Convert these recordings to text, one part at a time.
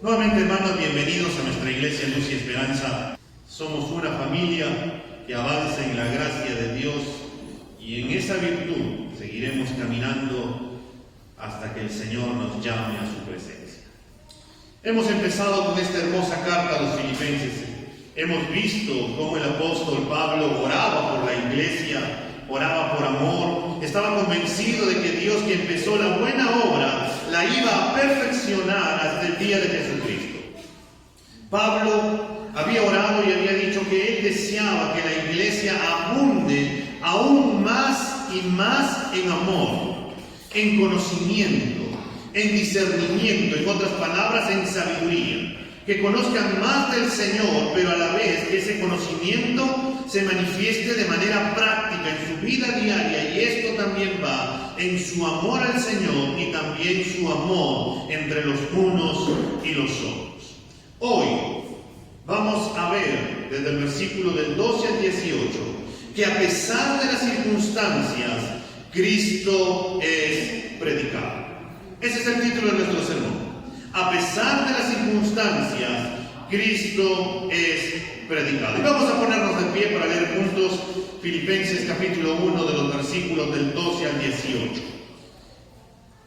Nuevamente, hermanos, bienvenidos a nuestra iglesia Luz y Esperanza. Somos una familia que avanza en la gracia de Dios y en esa virtud seguiremos caminando hasta que el Señor nos llame a su presencia. Hemos empezado con esta hermosa carta a los filipenses. Hemos visto cómo el apóstol Pablo oraba por la iglesia, oraba por amor, estaba convencido de que Dios, que empezó la buena obra, la iba a perfeccionar hasta el día de Jesucristo. Pablo había orado y había dicho que él deseaba que la iglesia abunde aún más y más en amor, en conocimiento, en discernimiento, en otras palabras, en sabiduría. Que conozcan más del Señor, pero a la vez que ese conocimiento se manifieste de manera práctica en su vida diaria, y esto también va en su amor al Señor y también su amor entre los unos y los otros. Hoy vamos a ver desde el versículo del 12 al 18 que a pesar de las circunstancias, Cristo es predicado. Ese es el título de nuestro sermón. A pesar de las circunstancias, Cristo es predicado. Y vamos a ponernos de pie para leer juntos Filipenses capítulo 1 de los versículos del 12 al 18.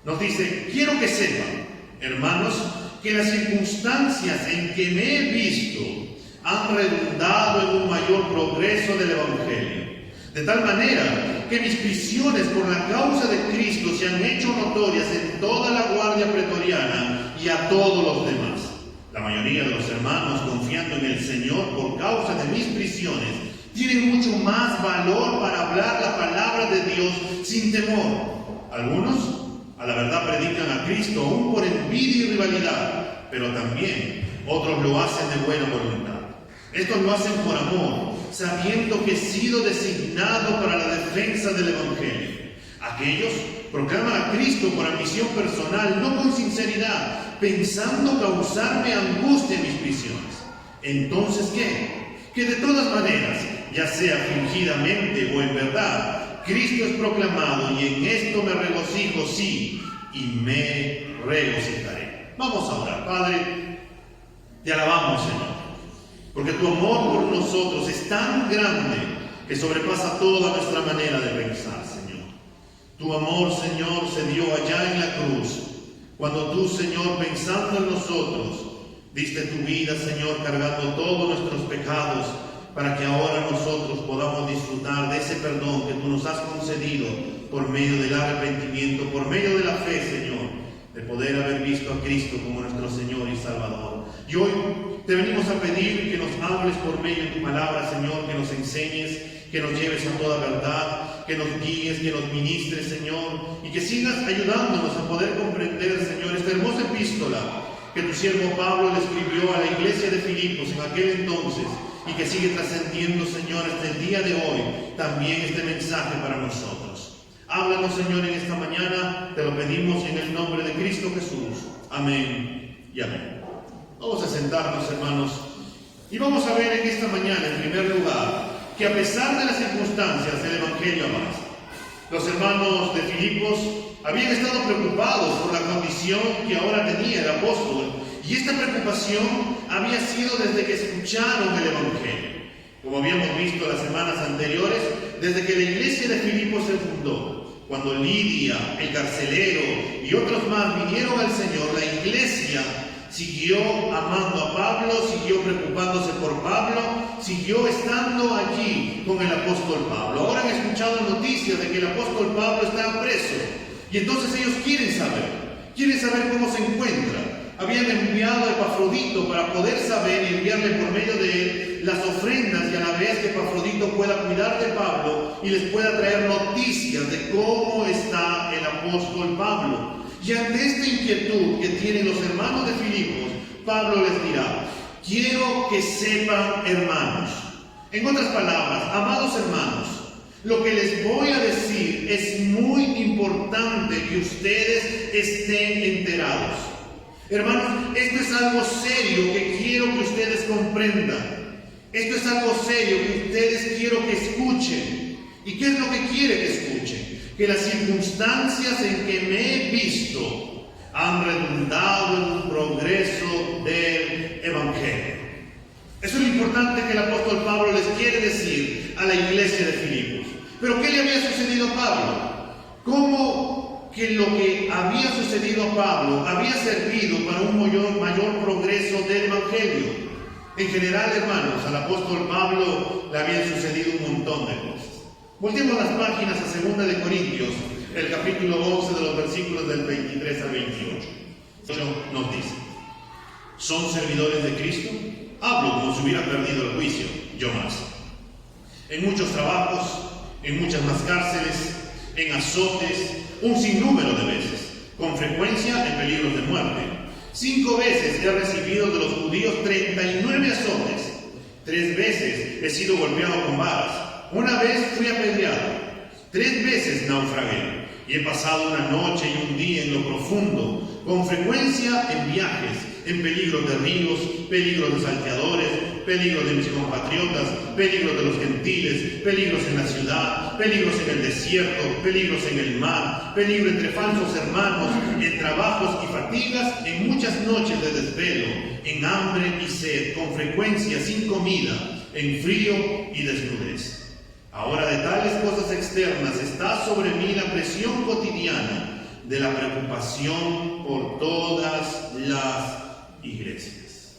Nos dice: quiero que sepan, hermanos, que las circunstancias en que me he visto han redundado en un mayor progreso del Evangelio. De tal manera que mis prisiones por la causa de Cristo se han hecho notorias en toda la guardia pretoriana y a todos los demás. La mayoría de los hermanos, confiando en el Señor por causa de mis prisiones, tienen mucho más valor para hablar la palabra de Dios sin temor. Algunos, a la verdad, predican a Cristo aún por envidia y rivalidad, pero también otros lo hacen de buena voluntad. Estos lo hacen por amor, sabiendo que he sido designado para la defensa del Evangelio. Aquellos proclaman a Cristo por ambición personal, no con sinceridad, pensando causarme angustia en mis prisiones. Entonces, ¿qué? Que de todas maneras, ya sea fingidamente o en verdad, Cristo es proclamado, y en esto me regocijo, sí, y me regocijaré. Vamos a orar. Padre, te alabamos, Señor, porque tu amor por nosotros es tan grande que sobrepasa toda nuestra manera de pensar, Señor. Tu amor, Señor, se dio allá en la cruz, cuando tú, Señor, pensando en nosotros, diste tu vida, Señor, cargando todos nuestros pecados, para que ahora nosotros podamos disfrutar de ese perdón que tú nos has concedido por medio del arrepentimiento, por medio de la fe, Señor, de poder haber visto a Cristo como nuestro Señor y Salvador. Y hoy te venimos a pedir que nos hables por medio de tu palabra, Señor, que nos enseñes, que nos lleves a toda verdad, que nos guíes, que nos ministres, Señor, y que sigas ayudándonos a poder comprender, Señor, esta hermosa epístola que tu siervo Pablo le escribió a la iglesia de Filipos en aquel entonces, y que sigue trascendiendo, Señor, hasta el día de hoy, también este mensaje para nosotros. Háblanos, Señor, en esta mañana, te lo pedimos en el nombre de Cristo Jesús. Amén y amén. Vamos a sentarnos, hermanos, y vamos a ver en esta mañana, en primer lugar, que a pesar de las circunstancias, el Evangelio avanza. Los hermanos de Filipos habían estado preocupados por la condición que ahora tenía el apóstol, y esta preocupación había sido desde que escucharon el Evangelio. Como habíamos visto las semanas anteriores, desde que la iglesia de Filipos se fundó, cuando Lidia, el carcelero y otros más vinieron al Señor, la iglesia siguió amando a Pablo, siguió preocupándose por Pablo, siguió estando allí con el apóstol Pablo. Ahora han escuchado noticias de que el apóstol Pablo está preso, y entonces ellos quieren saber cómo se encuentra. Habían enviado a Epafrodito para poder saber y enviarle por medio de él las ofrendas, y a la vez que Epafrodito pueda cuidar de Pablo y les pueda traer noticias de cómo está el apóstol Pablo. Y ante esta inquietud que tienen los hermanos de Filipos, Pablo les dirá: quiero que sepan, hermanos. En otras palabras, amados hermanos, lo que les voy a decir es muy importante que ustedes estén enterados. Hermanos, esto es algo serio que quiero que ustedes comprendan. Esto es algo serio que ustedes quiero que escuchen. ¿Y qué es lo que quiere que escuchen? Que las circunstancias en que me he visto han redundado en un progreso importante que el apóstol Pablo les quiere decir a la iglesia de Filipos. Pero ¿qué le había sucedido a Pablo? ¿Cómo que lo que había sucedido a Pablo había servido para un mayor progreso del Evangelio? En general, hermanos, al apóstol Pablo le habían sucedido un montón de cosas. Volteemos las páginas a 2 de Corintios, el capítulo 11 de los versículos del 23 al 28. Nos dice: ¿son servidores de Cristo? Hablo como si hubiera perdido el juicio, yo más. En muchos trabajos, en muchas más cárceles, en azotes, un sinnúmero de veces, con frecuencia en peligros de muerte. 5 veces he recibido de los judíos 39 azotes. 3 veces he sido golpeado con varas. 1 vez fui apedreado. 3 veces naufragué. Y he pasado una noche y un día en lo profundo, con frecuencia en viajes, en peligros de ríos, peligros de salteadores, peligros de mis compatriotas, peligros de los gentiles, peligros en la ciudad, peligros en el desierto, peligros en el mar, peligro entre falsos hermanos, en trabajos y fatigas, en muchas noches de desvelo, en hambre y sed, con frecuencia sin comida, en frío y desnudez. Ahora de tales cosas externas está sobre mí la presión cotidiana de la preocupación por todas las iglesias.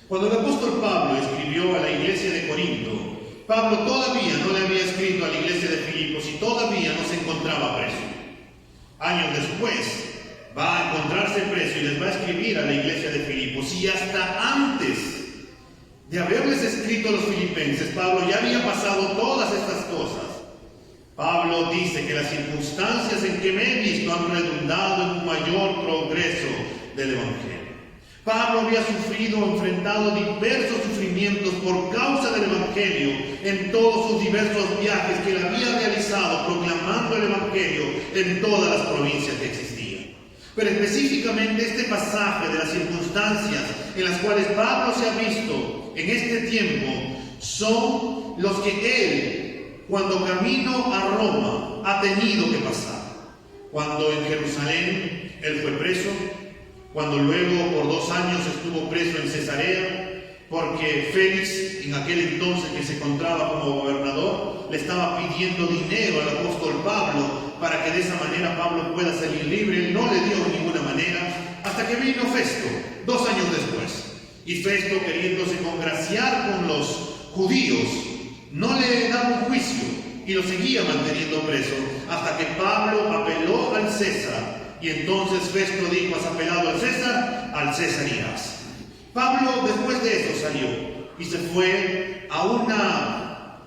Cuando el apóstol Pablo escribió a la iglesia de Corinto, Pablo todavía no le había escrito a la iglesia de Filipos y todavía no se encontraba preso. Años después va a encontrarse preso y les va a escribir a la iglesia de Filipos, y hasta antes de haberles escrito a los filipenses, Pablo ya había pasado todas estas cosas. Pablo dice que las circunstancias en que me he visto han redundado en un mayor progreso del Evangelio. Pablo había sufrido o enfrentado diversos sufrimientos por causa del Evangelio en todos sus diversos viajes que él había realizado proclamando el Evangelio en todas las provincias que existían. Pero específicamente este pasaje de las circunstancias en las cuales Pablo se ha visto en este tiempo son los que él, cuando camino a Roma, ha tenido que pasar. Cuando en Jerusalén él fue preso, cuando luego por 2 años estuvo preso en Cesarea, porque Félix, en aquel entonces que se encontraba como gobernador, le estaba pidiendo dinero al apóstol Pablo para que de esa manera Pablo pueda salir libre. Él no le dio de ninguna manera, hasta que vino Festo, 2 años después. Y Festo, queriéndose congraciar con los judíos, no le daba un juicio y lo seguía manteniendo preso, hasta que Pablo apeló al César. Y entonces Festo dijo: has apelado al César irás. Pablo después de eso salió y se fue a una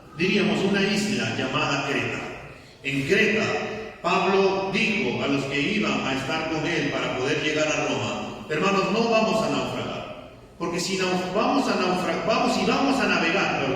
isla llamada Creta. En Creta, Pablo dijo a los que iban a estar con él para poder llegar a Roma: hermanos, no vamos a naufragar, porque si vamos a navegar,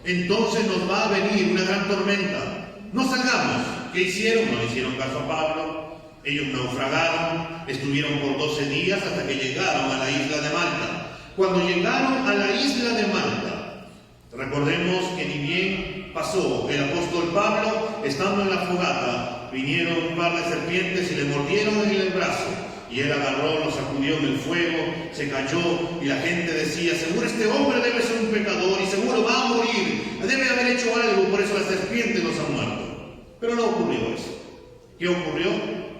entonces nos va a venir una gran tormenta. No salgamos. ¿Qué hicieron? No le hicieron caso a Pablo. Ellos naufragaron, estuvieron por 12 días hasta que llegaron a la isla de Malta. Cuando llegaron a la isla de Malta, recordemos que ni bien pasó el apóstol Pablo, estando en la fogata, vinieron un par de serpientes y le mordieron en el brazo. Y él agarró, lo sacudió en el fuego, se cayó, y la gente decía: seguro este hombre debe ser un pecador y seguro va a morir, debe haber hecho algo, por eso la serpiente los ha muerto. Pero no ocurrió eso. ¿Qué ocurrió?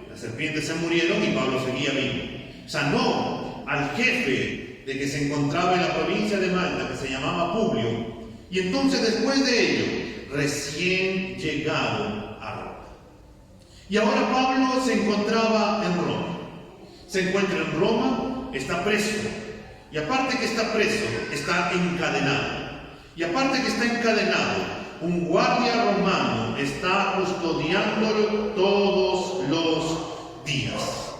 Las serpientes se murieron y Pablo seguía vivo. Sanó al jefe de que se encontraba en la provincia de Malta, que se llamaba Publio, y entonces después de ello, recién llegado a Roma. Y ahora Pablo se encontraba en Roma. Se encuentra en Roma, está preso, y aparte que está preso, está encadenado. Y aparte que está encadenado, un guardia romano está custodiándolo todos los días.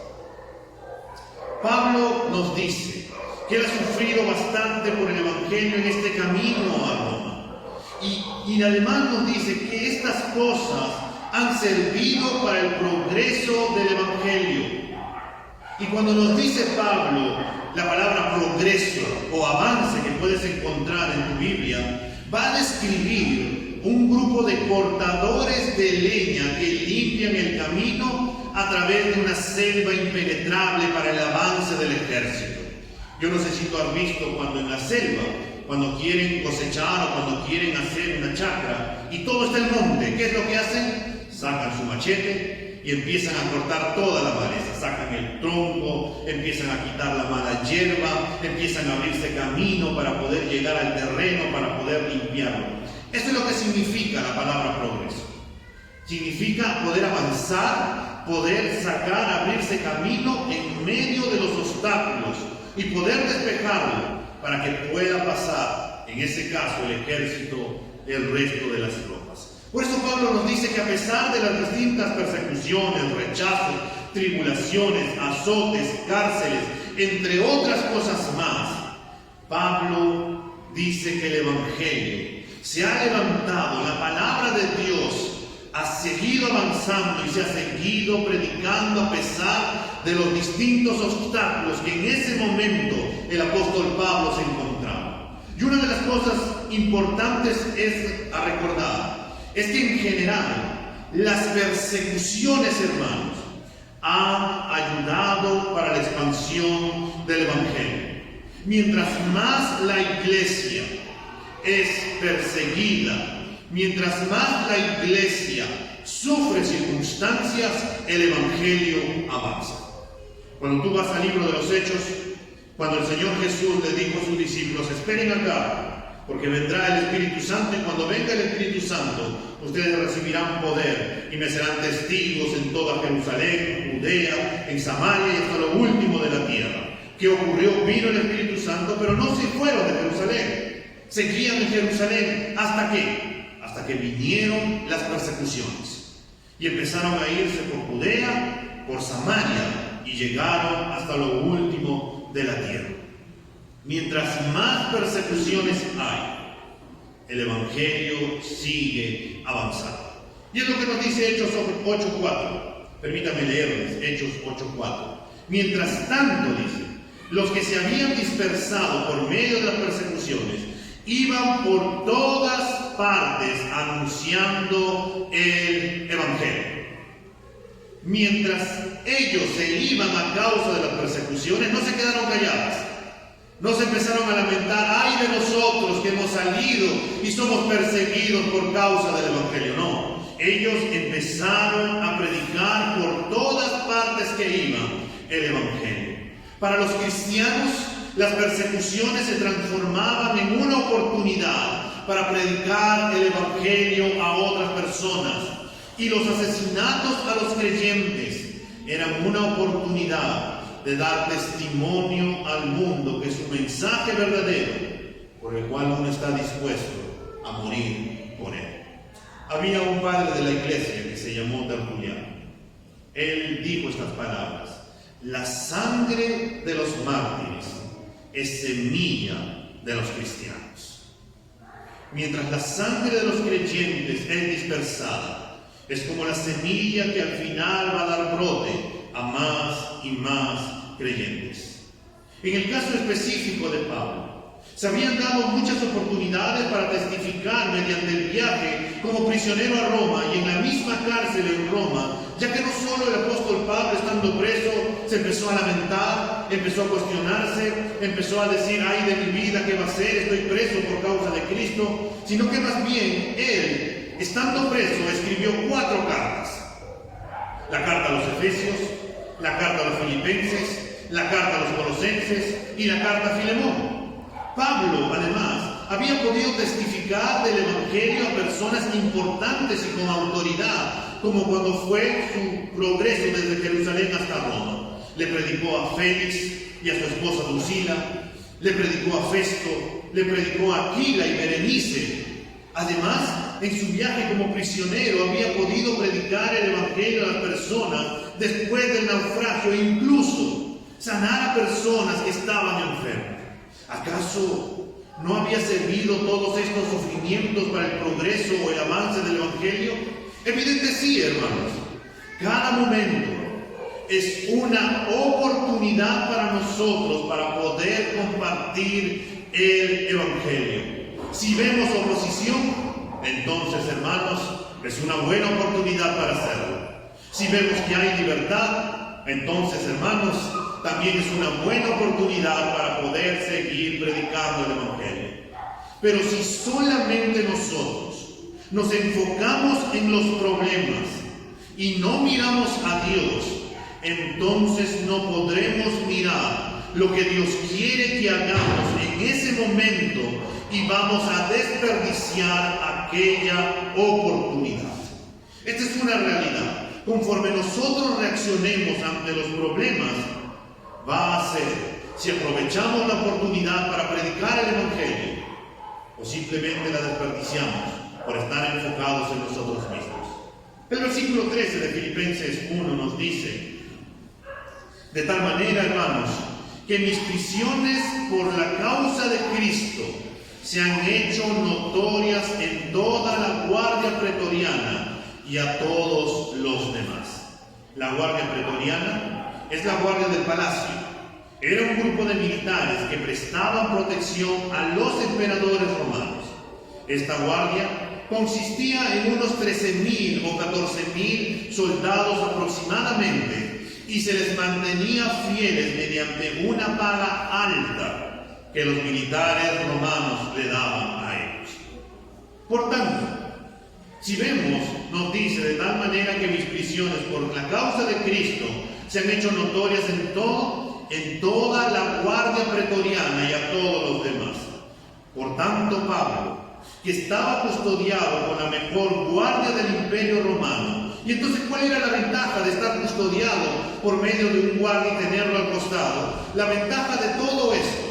Pablo nos dice que él ha sufrido bastante por el Evangelio en este camino a Roma. Y además nos dice que estas cosas han servido para el progreso del Evangelio. Y cuando nos dice Pablo la palabra progreso o avance que puedes encontrar en tu Biblia, va a describir un grupo de cortadores de leña que limpian el camino a través de una selva impenetrable para el avance del ejército. Yo no sé si tú has visto cuando en la selva cuando quieren cosechar o cuando quieren hacer una chacra y todo está en monte, ¿qué es lo que hacen? Sacan su machete y empiezan a cortar toda la maleza, sacan el tronco, empiezan a quitar la mala hierba, empiezan a abrirse camino para poder llegar al terreno, para poder limpiarlo. Esto es lo que significa la palabra progreso. Significa poder avanzar, poder sacar, abrirse camino en medio de los obstáculos y poder despejarlo para que pueda pasar, en ese caso, el ejército, el resto de las tropas. Por eso Pablo nos dice que a pesar de las distintas persecuciones, rechazos, tribulaciones, azotes, cárceles, entre otras cosas más, Pablo dice que el Evangelio se ha levantado, la palabra de Dios ha seguido avanzando y se ha seguido predicando a pesar de los distintos obstáculos que en ese momento el apóstol Pablo se encontraba. Y una de las cosas importantes es a recordar, es que en general las persecuciones, hermanos, han ayudado para la expansión del Evangelio. Mientras más la iglesia es perseguida, mientras más la iglesia sufre circunstancias, el Evangelio avanza. Cuando tú vas al libro de los Hechos, cuando el Señor Jesús le dijo a sus discípulos, esperen acá, porque vendrá el Espíritu Santo, y cuando venga el Espíritu Santo, ustedes recibirán poder y me serán testigos en toda Jerusalén, Judea, en Samaria y hasta lo último de la tierra. ¿Qué ocurrió? Vino el Espíritu Santo, pero no se fueron de Jerusalén. Seguían en Jerusalén. ¿Hasta qué? Hasta que vinieron las persecuciones. Y empezaron a irse por Judea, por Samaria, y llegaron hasta lo último de la tierra. Mientras más persecuciones hay, el Evangelio sigue avanzando. Y es lo que nos dice Hechos 8:4. Permítame leerles Hechos 8:4. Mientras tanto, dice, los que se habían dispersado por medio de las persecuciones iban por todas partes anunciando el Evangelio. Mientras ellos se iban a causa de las persecuciones, no se quedaron callados. No se empezaron a lamentar, ay de nosotros que hemos salido y somos perseguidos por causa del Evangelio. No, ellos empezaron a predicar por todas partes que iban el Evangelio. Para los cristianos, las persecuciones se transformaban en una oportunidad para predicar el Evangelio a otras personas. Y los asesinatos a los creyentes eran una oportunidad de dar testimonio al mundo que es un mensaje verdadero por el cual uno está dispuesto a morir por él. Había un padre de la iglesia que se llamó Tertuliano. Él dijo estas palabras: la sangre de los mártires es semilla de los cristianos. Mientras la sangre de los creyentes es dispersada, es como la semilla que al final va a dar brote a más y más creyentes. En el caso específico de Pablo, se habían dado muchas oportunidades para testificar mediante el viaje como prisionero a Roma y en la misma cárcel en Roma, ya que no solo el apóstol Pablo, estando preso, se empezó a lamentar, empezó a cuestionarse, empezó a decir, ay de mi vida, ¿qué va a ser? Estoy preso por causa de Cristo, sino que más bien él, estando preso, escribió 4 cartas. La carta a los Efesios, la carta a los Filipenses, la carta a los Colosenses y la carta a Filemón. Pablo, además, había podido testificar del Evangelio a personas importantes y con autoridad, como cuando fue su progreso desde Jerusalén hasta Roma. Le predicó a Félix y a su esposa Drusila, le predicó a Festo, le predicó a Aquila y Berenice. Además, en su viaje como prisionero había podido predicar el Evangelio a las personas después del naufragio e incluso sanar a personas que estaban enfermas. ¿Acaso no había servido todos estos sufrimientos para el progreso o el avance del Evangelio? Evidente sí, hermanos. Cada momento es una oportunidad para nosotros para poder compartir el Evangelio. Si vemos oposición, entonces, hermanos, es una buena oportunidad para hacerlo. Si vemos que hay libertad, entonces, hermanos, también es una buena oportunidad para poder seguir predicando el Evangelio. Pero si solamente nosotros nos enfocamos en los problemas y no miramos a Dios, entonces no podremos mirar lo que Dios quiere que hagamos en ese momento y vamos a desperdiciar aquella oportunidad. Esta es una realidad. Conforme nosotros reaccionemos ante los problemas, va a ser si aprovechamos la oportunidad para predicar el Evangelio o simplemente la desperdiciamos por estar enfocados en nosotros mismos. El versículo 13 de Filipenses 1 nos dice: de tal manera, hermanos, que mis prisiones por la causa de Cristo se han hecho notorias en toda la guardia pretoriana y a todos los demás. La guardia pretoriana es la guardia del palacio. Era un grupo de militares que prestaban protección a los emperadores romanos. Esta guardia consistía en unos 13.000 o 14.000 soldados aproximadamente y se les mantenía fieles mediante una paga alta que los militares romanos le daban a ellos. Por tanto, si vemos, nos dice: de tal manera que mis prisiones por la causa de Cristo se han hecho notorias en toda la guardia pretoriana y a todos los demás. Por tanto, Pablo, que estaba custodiado con la mejor guardia del Imperio Romano, y entonces, ¿cuál era la ventaja de estar custodiado por medio de un guardia y tenerlo al costado? La ventaja de todo esto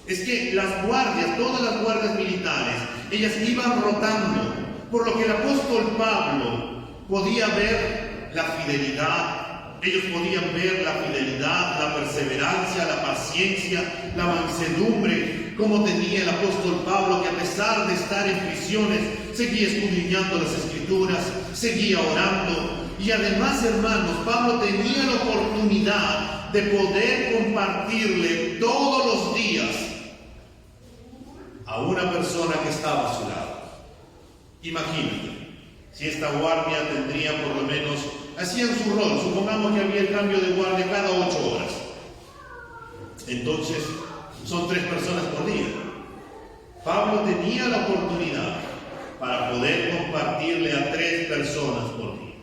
es que las guardias, todas las guardias militares, ellas iban rotando, por lo que el apóstol Pablo podía ver la fidelidad. Ellos podían ver la fidelidad, la perseverancia, la paciencia, la mansedumbre, como tenía el apóstol Pablo, que a pesar de estar en prisiones, seguía escudriñando las Escrituras, seguía orando. Y además, hermanos, Pablo tenía la oportunidad de poder compartirle todos los días a una persona que estaba a su lado. Imagínate, si esta guardia tendría por lo menos, hacían su rol, supongamos que había el cambio de guardia cada 8 horas. Entonces, son 3 personas por día. Pablo tenía la oportunidad para poder compartirle a 3 personas por día.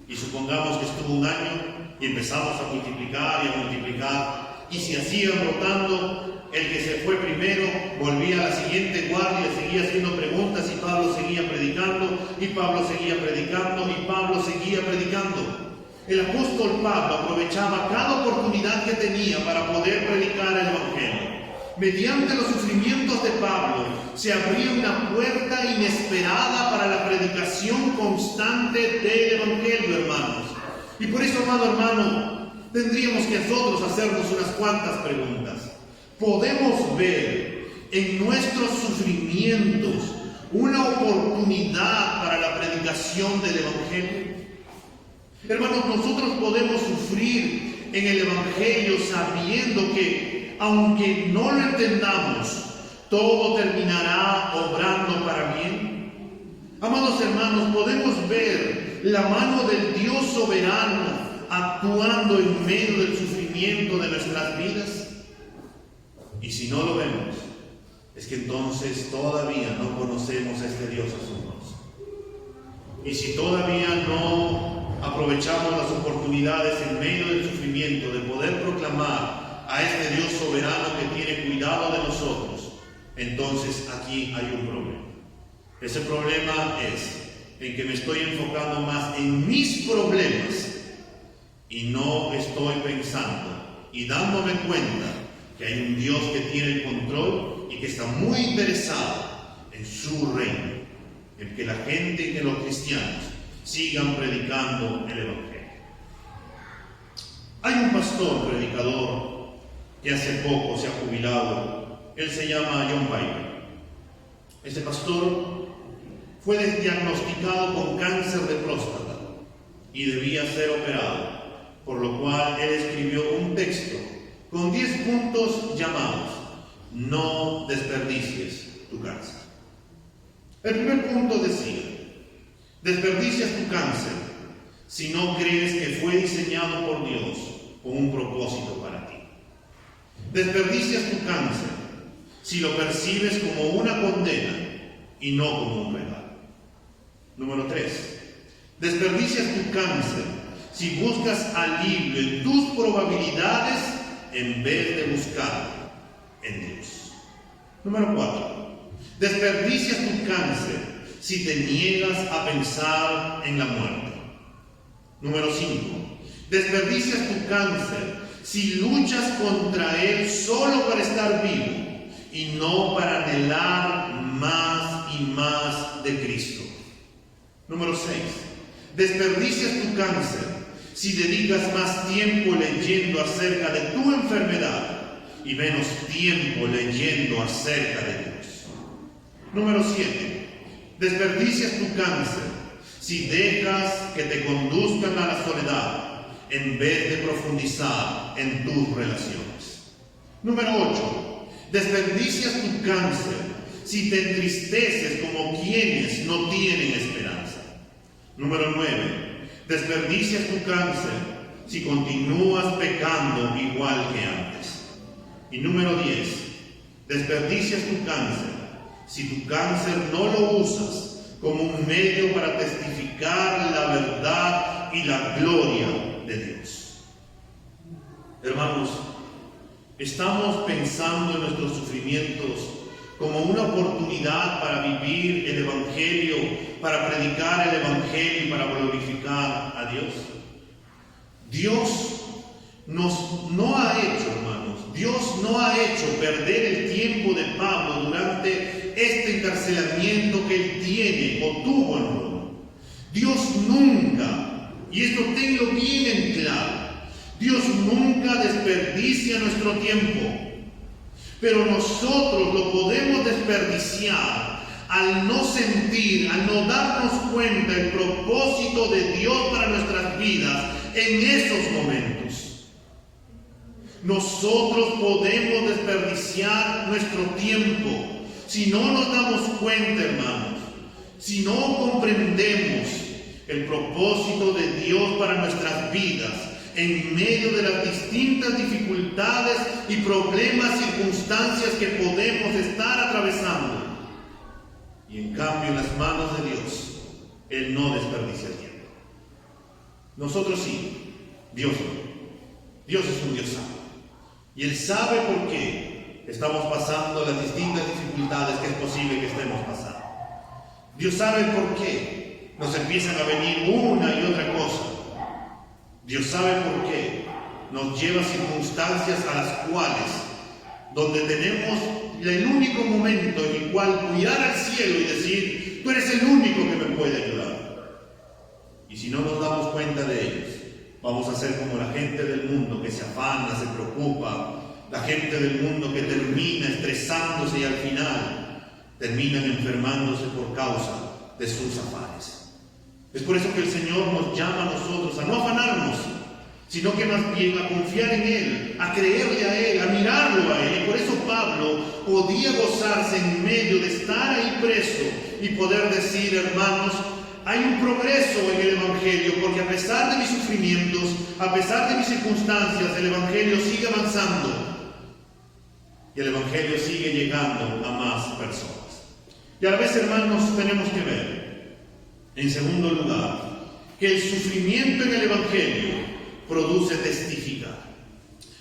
Y supongamos que estuvo un año y empezamos a multiplicar y a multiplicar. Y si hacían rotando, el que se fue primero volvía a la siguiente guardia, seguía haciendo preguntas y Pablo seguía predicando, y Pablo seguía predicando, y Pablo seguía predicando. El apóstol Pablo aprovechaba cada oportunidad que tenía para poder predicar el Evangelio. Mediante los sufrimientos de Pablo se abría una puerta inesperada para la predicación constante del Evangelio, hermanos. Y por eso, amado hermano, tendríamos que nosotros hacernos unas cuantas preguntas. ¿Podemos ver en nuestros sufrimientos una oportunidad para la predicación del Evangelio? Hermanos, nosotros podemos sufrir en el Evangelio sabiendo que, aunque no lo entendamos, todo terminará obrando para bien. Amados hermanos, podemos ver la mano del Dios soberano actuando en medio del sufrimiento de nuestras vidas. Y si no lo vemos, es que entonces todavía no conocemos a este Dios asombroso. Y si todavía no aprovechamos las oportunidades en medio del sufrimiento de poder proclamar a este Dios soberano que tiene cuidado de nosotros, entonces aquí hay un problema. Ese problema es en que me estoy enfocando más en mis problemas y no estoy pensando y dándome cuenta que hay un Dios que tiene el control y que está muy interesado en su reino, en que la gente y que los cristianos sigan predicando el Evangelio. Hay un pastor predicador que hace poco se ha jubilado. Él se llama John Piper. Este pastor fue diagnosticado con cáncer de próstata y debía ser operado, por lo cual él escribió un texto con 10 puntos llamados: no desperdicies tu cáncer. El primer punto decía: desperdicias tu cáncer si no crees que fue diseñado por Dios con un propósito para ti. Desperdicias tu cáncer si lo percibes como una condena y no como un regalo. Número 3. Desperdicias tu cáncer si buscas alivio en tus probabilidades en vez de buscar en Dios. Número 4. Desperdicias tu cáncer si te niegas a pensar en la muerte. Número 5. Desperdicias tu cáncer si luchas contra él solo para estar vivo y no para anhelar más y más de Cristo. Número 6. Desperdicias tu cáncer si dedicas más tiempo leyendo acerca de tu enfermedad y menos tiempo leyendo acerca de Dios. Número 7. Desperdicias tu cáncer si dejas que te conduzcan a la soledad en vez de profundizar en tus relaciones. Número 8. Desperdicias tu cáncer si te entristeces como quienes no tienen esperanza. Número 9. Desperdicias tu cáncer si continúas pecando igual que antes. Y número 10. Desperdicias tu cáncer si tu cáncer no lo usas como un medio para testificar la verdad y la gloria de Dios. Hermanos, estamos pensando en nuestros sufrimientos como una oportunidad para vivir el Evangelio, para predicar el Evangelio y para glorificar a Dios. Dios no ha hecho, hermanos, Dios no ha hecho perder el tiempo de Pablo durante este encarcelamiento que él tiene o tuvo en Roma. Dios nunca, y esto tenlo bien en claro, Dios nunca desperdicia nuestro tiempo. Pero nosotros lo podemos desperdiciar al no sentir, al no darnos cuenta el propósito de Dios para nuestras vidas en esos momentos. Nosotros podemos desperdiciar nuestro tiempo si no nos damos cuenta, hermanos, si no comprendemos el propósito de Dios para nuestras vidas en medio de las distintas dificultades y problemas, circunstancias que podemos estar atravesando. Y en cambio, en las manos de Dios, Él no desperdicia el tiempo. Nosotros sí, Dios no. Dios es un Dios sabio. Y Él sabe por qué estamos pasando las distintas dificultades que es posible que estemos pasando. Dios sabe por qué nos empiezan a venir una y otra cosa. Dios sabe por qué nos lleva a circunstancias a las cuales, donde tenemos el único momento en el cual mirar al cielo y decir, tú eres el único que me puede ayudar. Y si no nos damos cuenta de ellos, vamos a ser como la gente del mundo que se afana, se preocupa, la gente del mundo que termina estresándose y al final terminan enfermándose por causa de sus afanes. Es por eso que el Señor nos llama a nosotros a no afanarnos, sino que más bien a confiar en Él, a creerle a Él, a mirarlo a Él. Y por eso Pablo podía gozarse en medio de estar ahí preso y poder decir, hermanos, hay un progreso en el Evangelio, porque a pesar de mis sufrimientos, a pesar de mis circunstancias, el Evangelio sigue avanzando. Y el Evangelio sigue llegando a más personas. Y a la vez, hermanos, tenemos que ver, en segundo lugar, que el sufrimiento en el Evangelio produce testificar.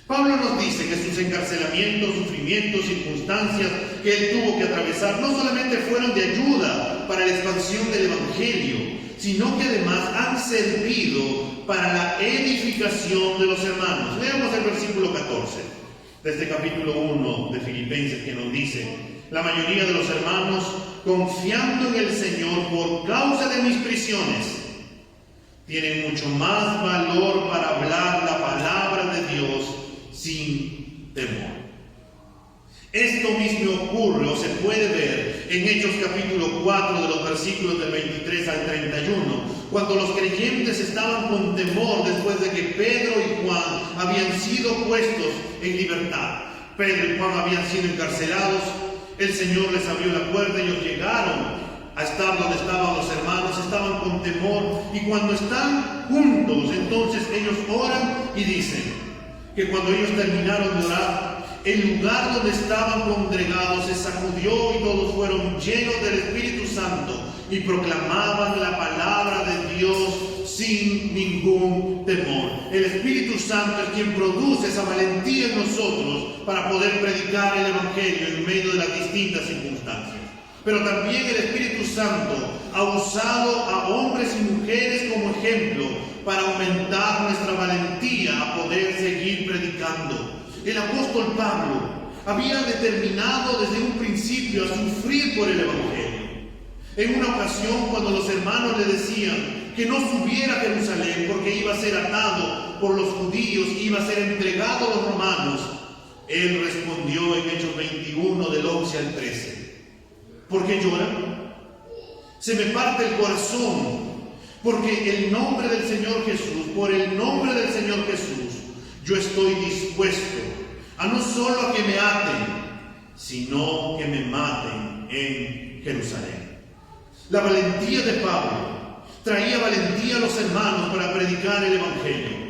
Pablo nos dice que sus encarcelamientos, sufrimientos, circunstancias que él tuvo que atravesar no solamente fueron de ayuda para la expansión del Evangelio, sino que además han servido para la edificación de los hermanos. Leamos el versículo 14 de este capítulo 1 de Filipenses, que nos dice: la mayoría de los hermanos, confiando en el Señor por causa de mis prisiones, tienen mucho más valor para hablar la palabra de Dios sin temor. Esto mismo ocurre o se puede ver en Hechos capítulo 4 de los versículos del 23 al 31, cuando los creyentes estaban con temor después de que Pedro y Juan habían sido puestos en libertad. Pedro y Juan habían sido encarcelados, el Señor les abrió la puerta, ellos llegaron a estar donde estaban los hermanos, estaban con temor, y cuando están juntos, entonces ellos oran y dicen que cuando ellos terminaron de orar, el lugar donde estaban congregados se sacudió y todos fueron llenos del Espíritu Santo y proclamaban la palabra de Dios sin ningún temor. El Espíritu Santo es quien produce esa valentía en nosotros para poder predicar el Evangelio en medio de las distintas circunstancias. Pero también el Espíritu Santo ha usado a hombres y mujeres como ejemplo para aumentar nuestra valentía a poder seguir predicando. El apóstol Pablo había determinado desde un principio a sufrir por el Evangelio. En una ocasión, cuando los hermanos le decían que no subiera a Jerusalén porque iba a ser atado por los judíos, iba a ser entregado a los romanos, él respondió en Hechos 21 del 11 al 13. ¿Por qué lloran? Se me parte el corazón, porque el nombre del Señor Jesús, por el nombre del Señor Jesús, yo estoy dispuesto a no solo a que me aten, sino que me maten en Jerusalén. La valentía de Pablo traía valentía a los hermanos para predicar el Evangelio.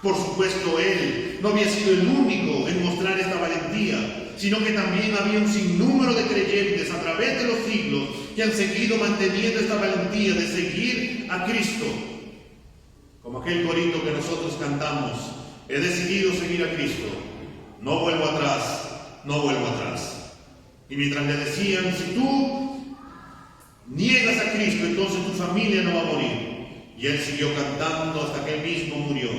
Por supuesto, él no había sido el único en mostrar esta valentía, sino que también había un sinnúmero de creyentes a través de los siglos que han seguido manteniendo esta valentía de seguir a Cristo. Como aquel corito que nosotros cantamos: he decidido seguir a Cristo, no vuelvo atrás, no vuelvo atrás. Y mientras le decían: si tú niegas a Cristo, entonces tu familia no va a morir. Y él siguió cantando hasta que él mismo murió: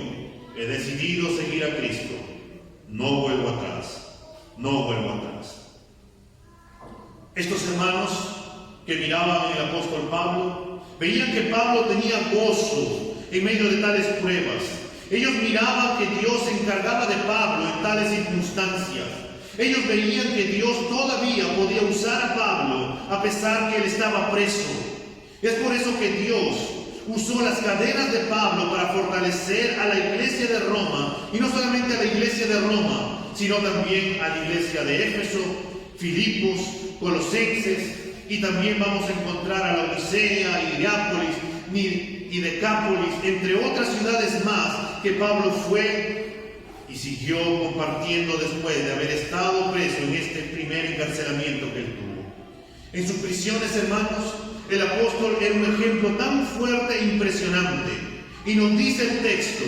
he decidido seguir a Cristo, no vuelvo atrás, no vuelvo atrás. Estos hermanos que miraban en el apóstol Pablo veían que Pablo tenía gozo en medio de tales pruebas. Ellos miraban que Dios se encargaba de Pablo en tales circunstancias. Ellos veían que Dios todavía podía usar a Pablo a pesar que él estaba preso. Es por eso que Dios usó las cadenas de Pablo para fortalecer a la iglesia de Roma, y no solamente a la iglesia de Roma, sino también a la iglesia de Éfeso, Filipos, Colosenses, y también vamos a encontrar a Laodicea, Hierápolis y Decápolis, entre otras ciudades más que Pablo fue y siguió compartiendo después de haber estado preso en este primer encarcelamiento que él tuvo. En sus prisiones, hermanos, el apóstol era un ejemplo tan fuerte e impresionante. Y nos dice el texto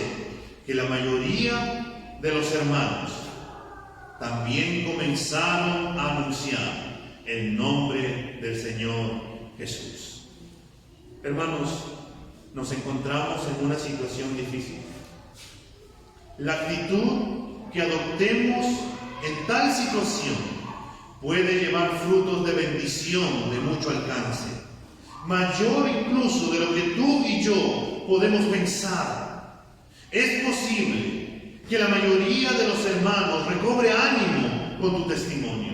que la mayoría de los hermanos también comenzaron a anunciar el nombre del Señor Jesús. Hermanos, nos encontramos en una situación difícil. La actitud que adoptemos en tal situación puede llevar frutos de bendición de mucho alcance, mayor incluso de lo que tú y yo podemos pensar. Es posible que la mayoría de los hermanos recobre ánimo con tu testimonio,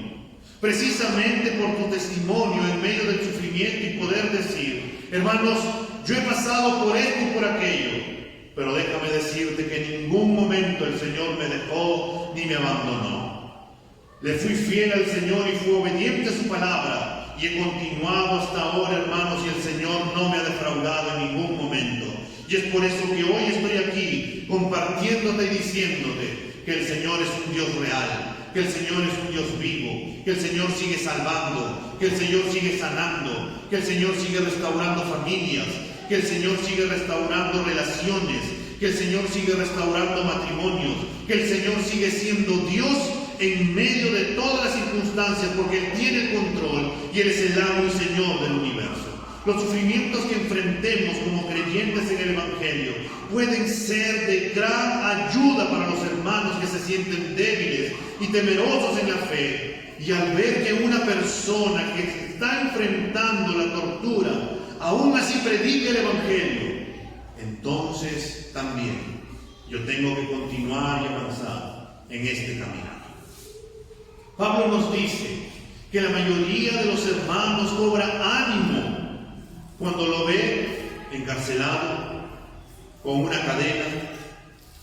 precisamente por tu testimonio en medio del sufrimiento, y poder decir: hermanos, yo he pasado por esto y por aquello, pero déjame decirte que en ningún momento el Señor me dejó ni me abandonó. Le fui fiel al Señor y fui obediente a su palabra, y he continuado hasta ahora, hermanos, y el Señor no me ha defraudado en ningún momento. Y es por eso que hoy estoy aquí compartiéndote y diciéndote que el Señor es un Dios real, que el Señor es un Dios vivo, que el Señor sigue salvando, que el Señor sigue sanando, que el Señor sigue restaurando familias, que el Señor sigue restaurando relaciones, que el Señor sigue restaurando matrimonios, que el Señor sigue siendo Dios en medio de todas las circunstancias, porque Él tiene el control y Él es el amo y Señor del universo. Los sufrimientos que enfrentemos como creyentes en el Evangelio pueden ser de gran ayuda para los hermanos que se sienten débiles y temerosos en la fe. Y al ver que una persona que está enfrentando la tortura aún así predica el Evangelio, entonces también yo tengo que continuar y avanzar en este camino. Pablo nos dice que la mayoría de los hermanos cobra ánimo cuando lo ve encarcelado con una cadena,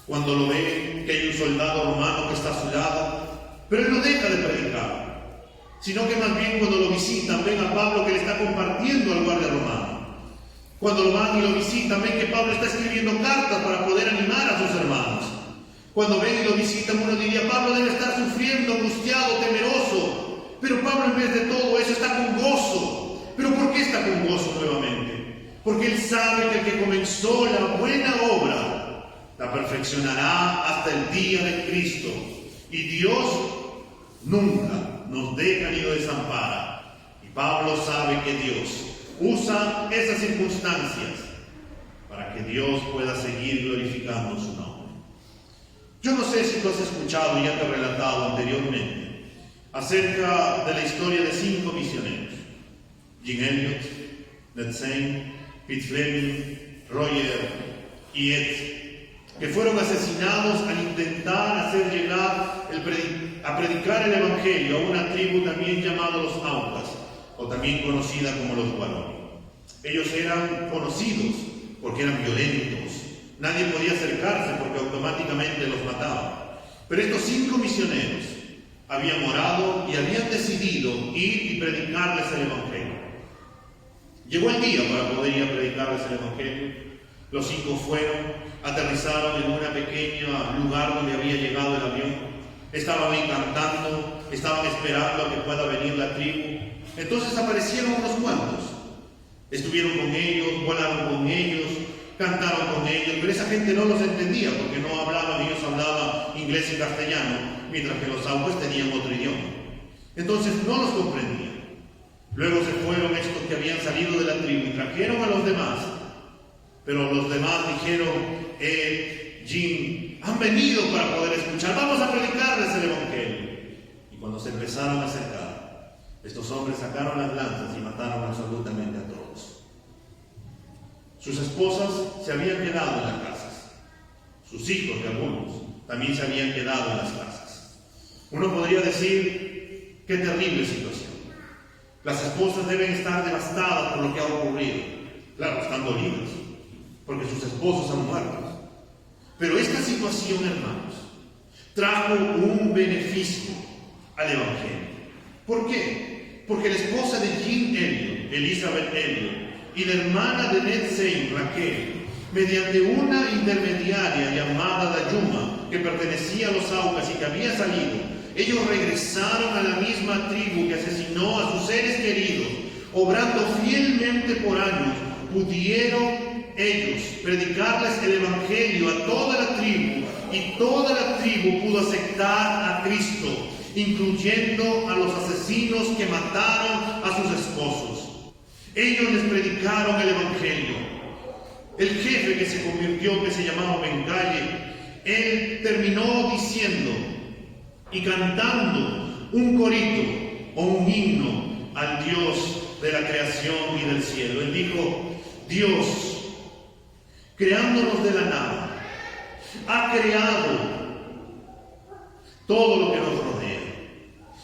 cuando lo ve que hay un soldado romano que está a su lado, pero él no deja de predicar, sino que más bien cuando lo visitan ven a Pablo que le está compartiendo al guardia romano. Cuando lo van y lo visitan ven que Pablo está escribiendo cartas para poder animar a sus hermanos. Cuando ven y lo visitan, uno diría: Pablo debe estar sufriendo, sabe que el que comenzó la buena obra la perfeccionará hasta el día de Cristo. Y Dios nunca nos deja ni nos desampara. Y Pablo sabe que Dios usa esas circunstancias para que Dios pueda seguir glorificando su nombre. Yo no sé si tú has escuchado, ya te he relatado anteriormente, acerca de la historia de 5 misioneros: Jim Elliot, Ned Saint, Pete Fleming, Roger y Ed, que fueron asesinados al intentar hacer llegar a predicar el Evangelio a una tribu también llamada los Aucas, o también conocida como los Guarani. Ellos eran conocidos porque eran violentos, nadie podía acercarse porque automáticamente los mataban. Pero estos 5 misioneros habían orado y habían decidido ir y predicarles el Evangelio. Llegó el día para poder ir a predicarles el Evangelio. Los 5 fueron, aterrizaron en un pequeño lugar donde había llegado el avión. Estaban ahí cantando, estaban esperando a que pueda venir la tribu. Entonces aparecieron unos cuantos. Estuvieron con ellos, volaron con ellos, cantaron con ellos, pero esa gente no los entendía porque no hablaban, ellos hablaban inglés y castellano, mientras que los Aucas tenían otro idioma. Entonces no los comprendían. Luego se fueron estos que habían salido de la tribu y trajeron a los demás. Pero los demás dijeron: Jim, han venido para poder escuchar, vamos a predicarles el Evangelio. Y cuando se empezaron a acercar, estos hombres sacaron las lanzas y mataron absolutamente a todos. Sus esposas se habían quedado en las casas. Sus hijos, de algunos, también se habían quedado en las casas. Uno podría decir: qué terrible situación. Las esposas deben estar devastadas por lo que ha ocurrido. Claro, están dolidas, porque sus esposos han muerto. Pero esta situación, hermanos, trajo un beneficio al Evangelio. ¿Por qué? Porque la esposa de Jim Elliot, Elizabeth Elliot, y la hermana de Ned Saint, Raquel, mediante una intermediaria llamada Dayuma, que pertenecía a los Aucas y que había salido, ellos regresaron a la misma tribu que asesinó a sus seres queridos, obrando fielmente por años. Pudieron ellos predicarles el Evangelio a toda la tribu, y toda la tribu pudo aceptar a Cristo, incluyendo a los asesinos que mataron a sus esposos. Ellos les predicaron el Evangelio. El jefe que se convirtió, que se llamaba Bengalle, él terminó diciendo y cantando un corito o un himno al Dios de la creación y del cielo. Él dijo: Dios, creándonos de la nada, ha creado todo lo que nos rodea.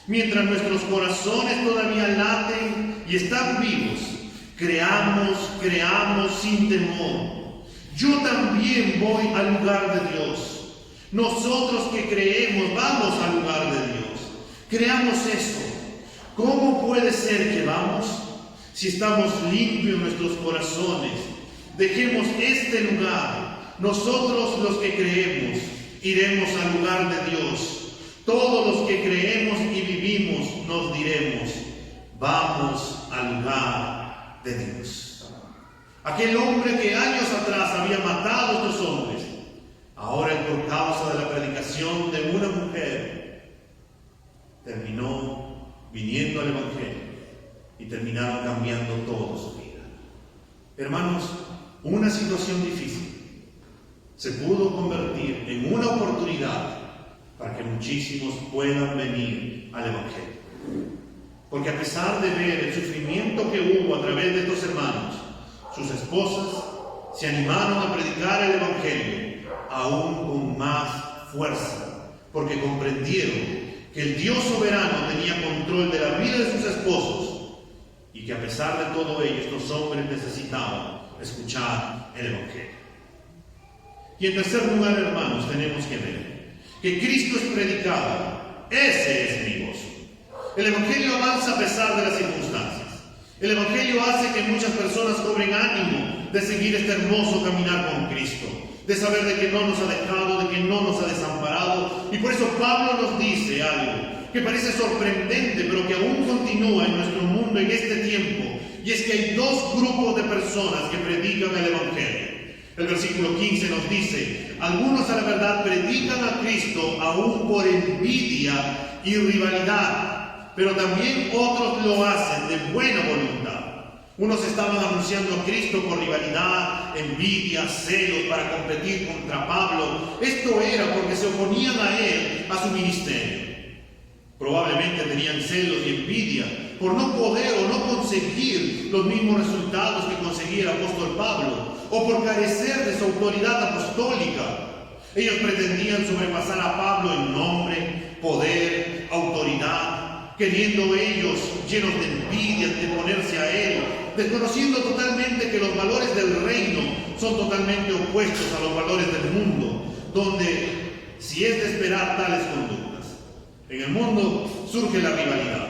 Mientras nuestros corazones todavía laten y están vivos, creamos sin temor. Yo también voy al lugar de Dios. Nosotros que creemos vamos al lugar de Dios. Creamos eso. ¿Cómo puede ser que vamos? Si estamos limpios nuestros corazones, dejemos este lugar. Nosotros los que creemos iremos al lugar de Dios. Todos los que creemos y vivimos nos diremos: vamos al lugar de Dios. Aquel hombre que años atrás había matado a estos hombres, ahora por causa de la predicación de una mujer, terminó viniendo al Evangelio y terminaron cambiando toda su vida. Hermanos, una situación difícil se pudo convertir en una oportunidad para que muchísimos puedan venir al Evangelio. Porque a pesar de ver el sufrimiento que hubo a través de estos hermanos, sus esposas se animaron a predicar el Evangelio aún con más fuerza, porque comprendieron que el Dios soberano tenía control de la vida de sus esposos y que a pesar de todo ello, estos hombres necesitaban escuchar el Evangelio. Y en tercer lugar, hermanos, tenemos que ver que Cristo es predicado. Ese es mi gozo. El Evangelio avanza a pesar de las circunstancias. El Evangelio hace que muchas personas cobren ánimo de seguir este hermoso caminar con Cristo, de saber de que no nos ha dejado, de que no nos ha desamparado, Y por eso Pablo nos dice algo que parece sorprendente, pero que aún continúa en nuestro mundo en este tiempo. Y es que hay dos grupos de personas que predican el Evangelio. El versículo 15 nos dice: algunos a la verdad predican a Cristo aún por envidia y rivalidad, pero también otros lo hacen de buena voluntad. Unos estaban anunciando a Cristo por rivalidad, envidia, celos para competir contra Pablo. Esto era porque se oponían a él, a su ministerio. Probablemente tenían celos y envidia por no poder o no conseguir los mismos resultados que conseguía el apóstol Pablo, o por carecer de su autoridad apostólica. Ellos pretendían sobrepasar a Pablo en nombre, poder, autoridad, queriendo ellos, llenos de envidia, anteponerse a él, desconociendo totalmente que los valores del reino son totalmente opuestos a los valores del mundo, donde si es de esperar tales conductas. En el mundo surge la rivalidad.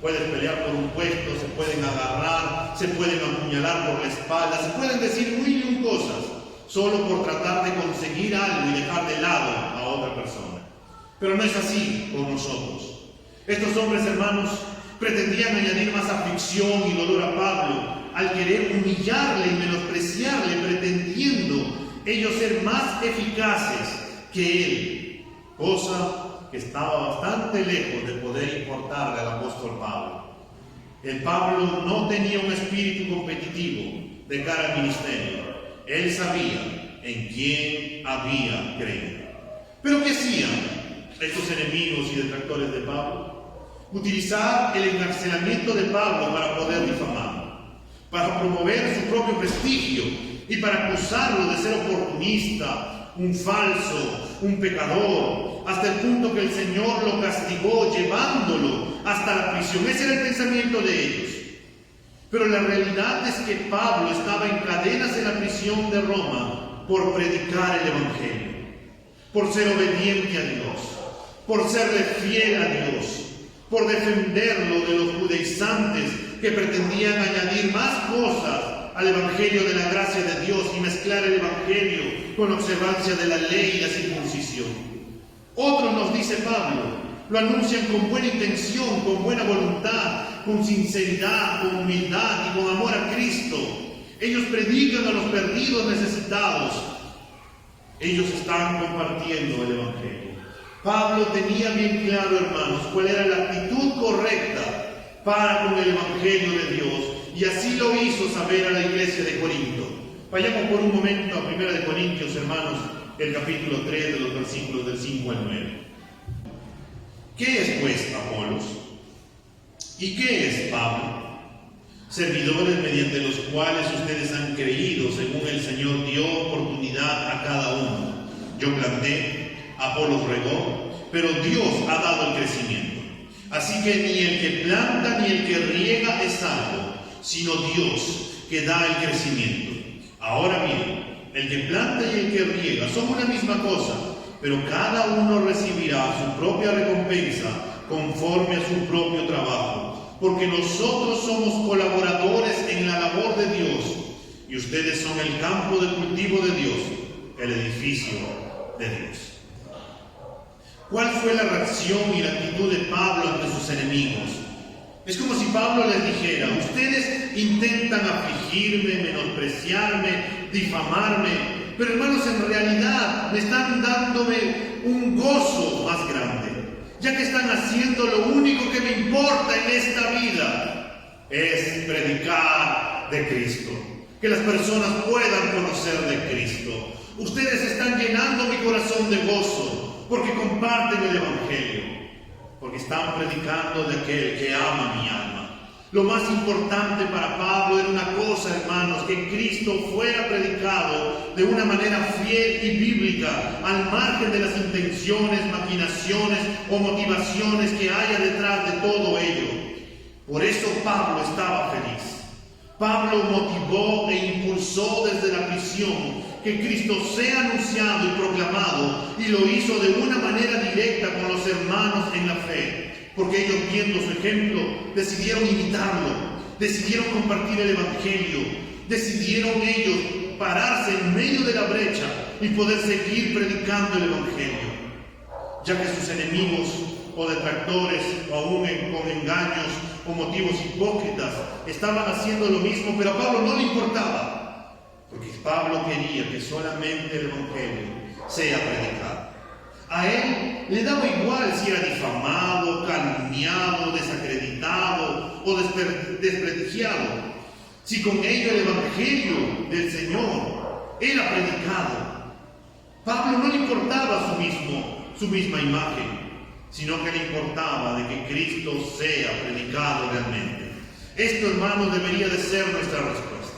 Puedes pelear por un puesto, se pueden agarrar, se pueden apuñalar por la espalda, se pueden decir mil y un cosas, solo por tratar de conseguir algo y dejar de lado a otra persona. Pero no es así con nosotros. Estos hombres, hermanos, pretendían añadir más aflicción y dolor a Pablo al querer humillarle y menospreciarle, pretendiendo ellos ser más eficaces que él, cosa que estaba bastante lejos de poder importarle al apóstol Pablo. El Pablo no tenía un espíritu competitivo de cara al ministerio. Él sabía en quién había creído. ¿Pero qué hacían estos enemigos y detractores de Pablo? Utilizar el encarcelamiento de Pablo para poder difamarlo, para promover su propio prestigio y para acusarlo de ser oportunista, un falso, un pecador, hasta el punto que el Señor lo castigó llevándolo hasta la prisión. Ese era el pensamiento de ellos. Pero la realidad es que Pablo estaba en cadenas en la prisión de Roma por predicar el Evangelio, por ser obediente a Dios, por serle fiel a Dios, por defenderlo de los judaizantes que pretendían añadir más cosas al Evangelio de la gracia de Dios y mezclar el Evangelio con la observancia de la ley y la circuncisión. Otros, nos dice Pablo, lo anuncian con buena intención, con buena voluntad, con sinceridad, con humildad y con amor a Cristo. Ellos predican a los perdidos necesitados. Ellos están compartiendo el Evangelio. Pablo tenía bien claro, hermanos, cuál era la actitud correcta para con el Evangelio de Dios, y así lo hizo saber a la iglesia de Corinto. Vayamos por un momento a 1 Corintios, hermanos, el capítulo 3, de los versículos del 5 al 9. ¿Qué es pues Apolos? ¿Y qué es Pablo? Servidores mediante los cuales ustedes han creído, según el Señor dio oportunidad a cada uno. Yo planté, Apolos regó, pero Dios ha dado el crecimiento. Así que ni el que planta ni el que riega es salvo, sino Dios que da el crecimiento. Ahora bien, el que planta y el que riega son una misma cosa, pero cada uno recibirá su propia recompensa conforme a su propio trabajo, porque nosotros somos colaboradores en la labor de Dios, y ustedes son el campo de cultivo de Dios, el edificio de Dios. ¿Cuál fue la reacción y la actitud de Pablo ante sus enemigos? Es como si Pablo les dijera: ustedes intentan afligirme, menospreciarme, difamarme, pero hermanos, en realidad me están dándome un gozo más grande, ya que están haciendo lo único que me importa en esta vida, es predicar de Cristo, que las personas puedan conocer de Cristo. Ustedes están llenando mi corazón de gozo, porque comparten el Evangelio, porque están predicando de aquel que ama mi alma. Lo más importante para Pablo era una cosa, hermanos: que Cristo fuera predicado de una manera fiel y bíblica, al margen de las intenciones, maquinaciones o motivaciones que haya detrás de todo ello. Por eso Pablo estaba feliz. Pablo motivó e impulsó desde la prisión que Cristo sea anunciado y proclamado, y lo hizo de una manera directa con los hermanos en la fe, porque ellos, viendo su ejemplo, decidieron imitarlo, decidieron compartir el Evangelio, decidieron ellos pararse en medio de la brecha y poder seguir predicando el Evangelio. ya que sus enemigos o detractores, o aún con engaños o motivos hipócritas, estaban haciendo lo mismo, pero a Pablo no le importaba, porque Pablo quería que solamente el Evangelio sea predicado. A él le daba igual si era difamado, calumniado, desacreditado o desprestigiado, si con ello el Evangelio del Señor era predicado. Pablo no le importaba su misma imagen, sino que le importaba de que Cristo sea predicado realmente. Esto, hermanos, debería de ser nuestra respuesta.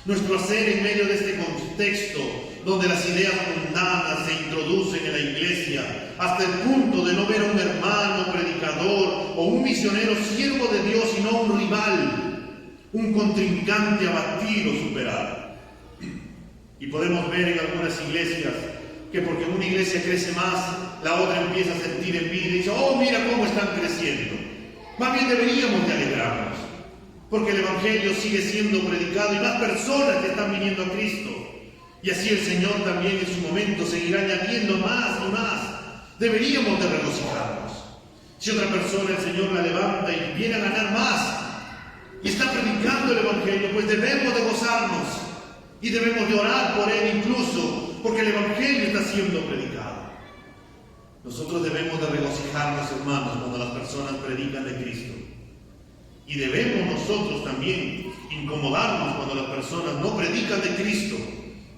Nuestro hacer en medio de este contexto donde las ideas mundanas se introducen en la iglesia hasta el punto de no ver a un hermano predicador o un misionero siervo de Dios, sino un rival, un contrincante a batir o superar. Y podemos ver en algunas iglesias que porque una iglesia crece más, la otra empieza a sentir envidia y dice: oh, mira cómo están creciendo. Más bien deberíamos de alegrarnos, porque el Evangelio sigue siendo predicado y más personas que están viniendo a Cristo. Y así el Señor también en su momento seguirá añadiendo más y más. Deberíamos de regocijarnos. Si otra persona el Señor la levanta y viene a ganar más y está predicando el Evangelio, pues debemos de gozarnos y debemos de orar por él incluso, porque el Evangelio está siendo predicado. Nosotros debemos de regocijarnos, hermanos, cuando las personas predican de Cristo. Y debemos nosotros también incomodarnos cuando las personas no predican de Cristo,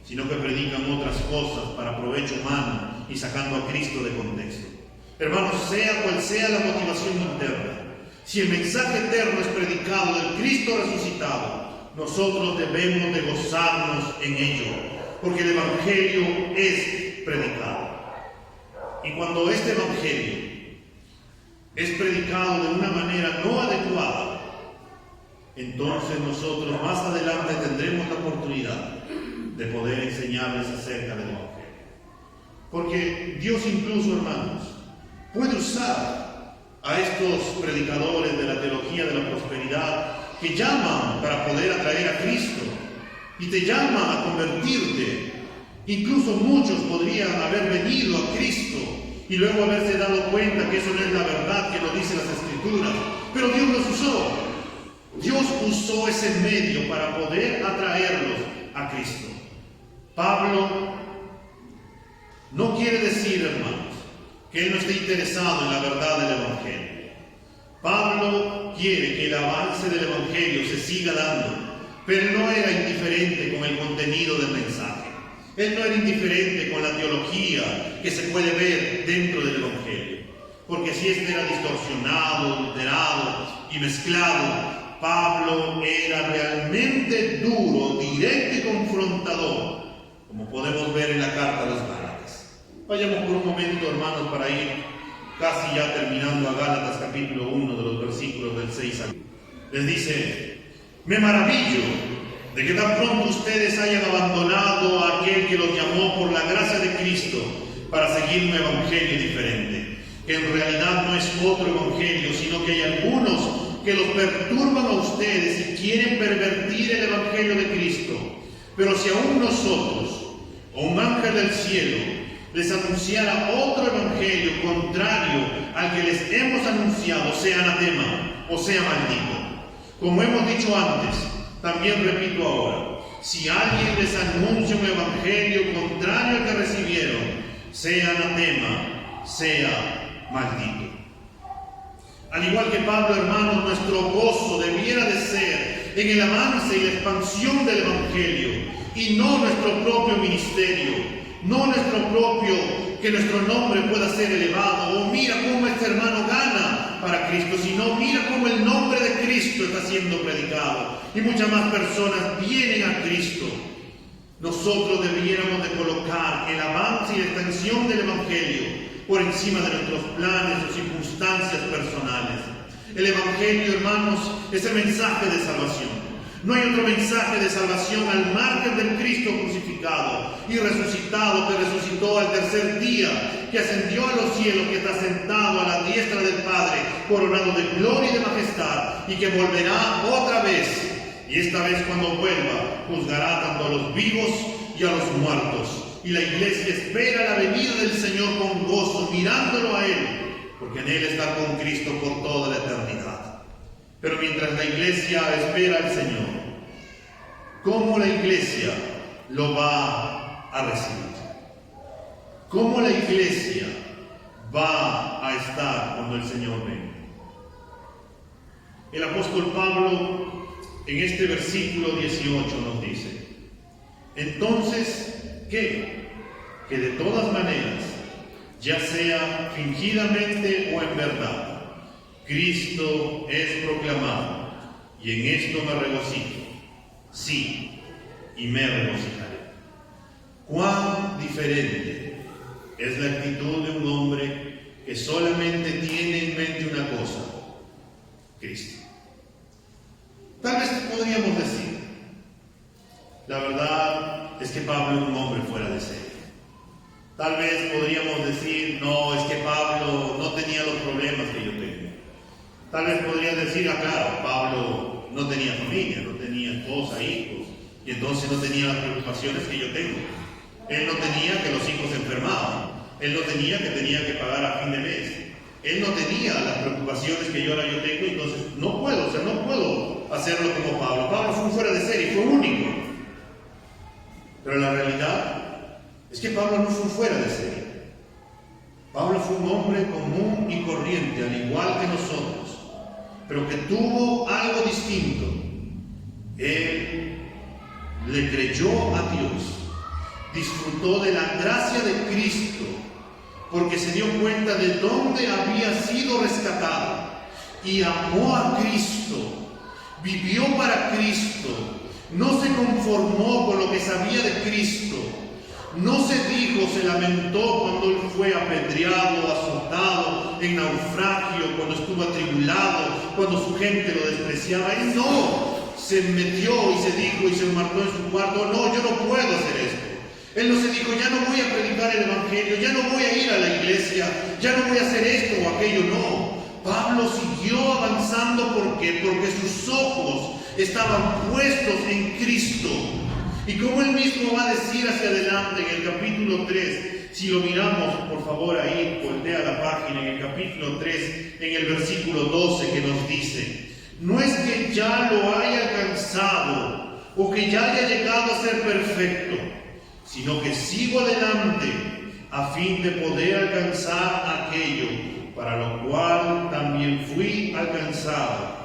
sino que predican otras cosas para provecho humano y sacando a Cristo de contexto. Hermanos, sea cual sea la motivación interna, si el mensaje eterno es predicado del Cristo resucitado, nosotros debemos de gozarnos en ello, porque el Evangelio es predicado. Y cuando este Evangelio es predicado de una manera no adecuada, entonces nosotros más adelante tendremos la oportunidad de poder enseñarles acerca del Evangelio. Porque Dios incluso, hermanos, puede usar a estos predicadores de la teología de la prosperidad que llaman para poder atraer a Cristo y te llaman a convertirte. Incluso muchos podrían haber venido a Cristo y luego haberse dado cuenta que eso no es la verdad que lo dicen las Escrituras, pero Dios los usó. Dios usó ese medio para poder atraerlos a Cristo. Pablo no quiere decir, hermanos, que él no esté interesado en la verdad del Evangelio. Pablo quiere que el avance del Evangelio se siga dando, pero no era indiferente con el contenido del mensaje. Él no era indiferente con la teología que se puede ver dentro del Evangelio, porque si este era distorsionado, adulterado y mezclado, Pablo era realmente duro, directo y confrontador, como podemos ver en la carta a los Gálatas. Vayamos por un momento, hermanos, para ir casi ya terminando a Gálatas capítulo 1 de los versículos del 6 al 8. Les dice: me maravillo de que tan pronto ustedes hayan abandonado a aquel que los llamó por la gracia de Cristo para seguir un evangelio diferente, que en realidad no es otro evangelio, sino que hay algunos que los perturban a ustedes y quieren pervertir el evangelio de Cristo. Pero si aún nosotros o un ángel del cielo les anunciara otro evangelio contrario al que les hemos anunciado, sea anatema o sea maldito. Como hemos dicho antes, también repito ahora: si alguien les anuncia un evangelio contrario al que recibieron, sea anatema, sea maldito. Al igual que Pablo, hermanos, nuestro gozo debiera de ser en el avance y la expansión del evangelio, y no nuestro propio ministerio, no que nuestro nombre pueda ser elevado, o mira cómo este hermano gana para Cristo, sino mira cómo el nombre de Cristo está siendo predicado y muchas más personas vienen a Cristo. Nosotros debiéramos de colocar el avance y la extensión del evangelio por encima de nuestros planes o circunstancias personales. El evangelio, hermanos, es el mensaje de salvación. No hay otro mensaje de salvación al margen del Cristo crucificado y resucitado, que resucitó al tercer día, que ascendió a los cielos, que está sentado a la diestra del Padre, coronado de gloria y de majestad, y que volverá otra vez. Y esta vez, cuando vuelva, juzgará tanto a los vivos y a los muertos, Y la iglesia espera la venida del Señor con gozo, mirándolo a Él, porque en Él está con Cristo por toda la eternidad. Pero mientras la iglesia espera al Señor, ¿cómo la iglesia lo va a recibir? ¿Cómo la iglesia va a estar cuando el Señor venga? El apóstol Pablo en este versículo 18 nos dice: entonces, ¿qué? Que de todas maneras, ya sea fingidamente o en verdad, Cristo es proclamado, y en esto me regocijo. Sí, y me regocijaré. Cuán diferente es la actitud de un hombre que solamente tiene en mente una cosa: Cristo. Tal vez podríamos decir, la verdad es que Pablo es un hombre fuera de serie. Tal vez podríamos decir, no, es que Pablo no tenía los problemas que yo tengo. Tal vez podría decir, claro, Pablo no tenía familia, no tenía esposa, hijos, y entonces no tenía las preocupaciones que yo tengo. Él no tenía que los hijos se enfermaban, él no tenía que pagar a fin de mes, él no tenía las preocupaciones que yo tengo, entonces no puedo hacerlo como Pablo. Pablo fue un fuera de serie, fue único. Pero la realidad es que Pablo no fue un fuera de serie. Pablo fue un hombre común y corriente, al igual que nosotros, pero que tuvo algo distinto. Él le creyó a Dios, disfrutó de la gracia de Cristo, porque se dio cuenta de dónde había sido rescatado y amó a Cristo, vivió para Cristo, no se conformó con lo que sabía de Cristo, no se lamentó cuando él fue apedreado, azotado, en naufragio, cuando estuvo atribulado, cuando su gente lo despreciaba. Él no se metió y se dijo y se marcó en su cuarto: no, yo no puedo hacer esto. Él no se dijo: ya no voy a predicar el evangelio, ya no voy a ir a la iglesia, ya no voy a hacer esto o aquello. No, Pablo siguió avanzando. ¿Por qué? Porque sus ojos estaban puestos en Cristo. Y como él mismo va a decir hacia adelante en el capítulo 3, si lo miramos, por favor, ahí, voltea la página, en el capítulo 3, en el versículo 12, que nos dice: no es que ya lo haya alcanzado o que ya haya llegado a ser perfecto, sino que sigo adelante a fin de poder alcanzar aquello para lo cual también fui alcanzado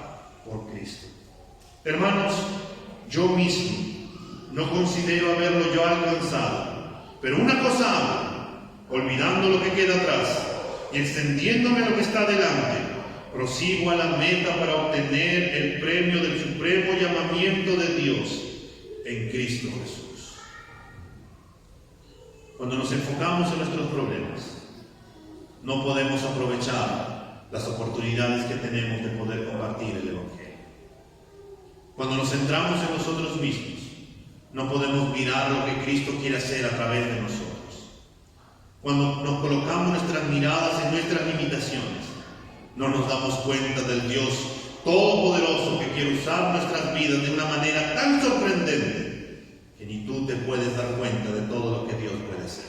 por Cristo. Hermanos, yo mismo no considero haberlo yo alcanzado, pero una cosa hago, olvidando lo que queda atrás y extendiéndome a lo que está delante, prosigo a la meta para obtener el premio del supremo llamamiento de Dios en Cristo Jesús. Cuando nos enfocamos en nuestros problemas, no podemos aprovechar las oportunidades que tenemos de poder compartir el Evangelio. Cuando nos centramos en nosotros mismos, no podemos mirar lo que Cristo quiere hacer a través de nosotros. Cuando nos colocamos nuestras miradas en nuestras limitaciones, no nos damos cuenta del Dios Todopoderoso que quiere usar nuestras vidas de una manera tan sorprendente que ni tú te puedes dar cuenta de todo lo que Dios puede hacer.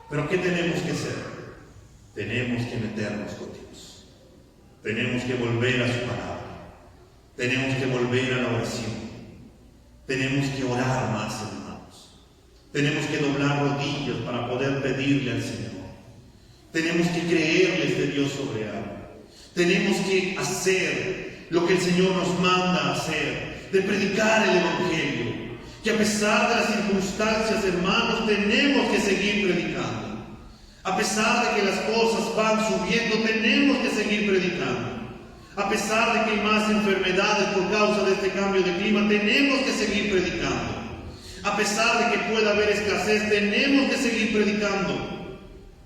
Pero ¿qué tenemos que hacer? Tenemos que meternos con Dios. Tenemos que volver a su palabra. Tenemos que volver a la oración. Tenemos que orar más, hermanos. Tenemos que doblar rodillas para poder pedirle al Señor. Tenemos que creerle este Dios soberano. Tenemos que hacer lo que el Señor nos manda hacer, de predicar el Evangelio. Que a pesar de las circunstancias, hermanos, tenemos que seguir predicando. A pesar de que las cosas van subiendo, tenemos que seguir predicando. A pesar de que hay más enfermedades por causa de este cambio de clima, tenemos que seguir predicando. A pesar de que pueda haber escasez, tenemos que seguir predicando.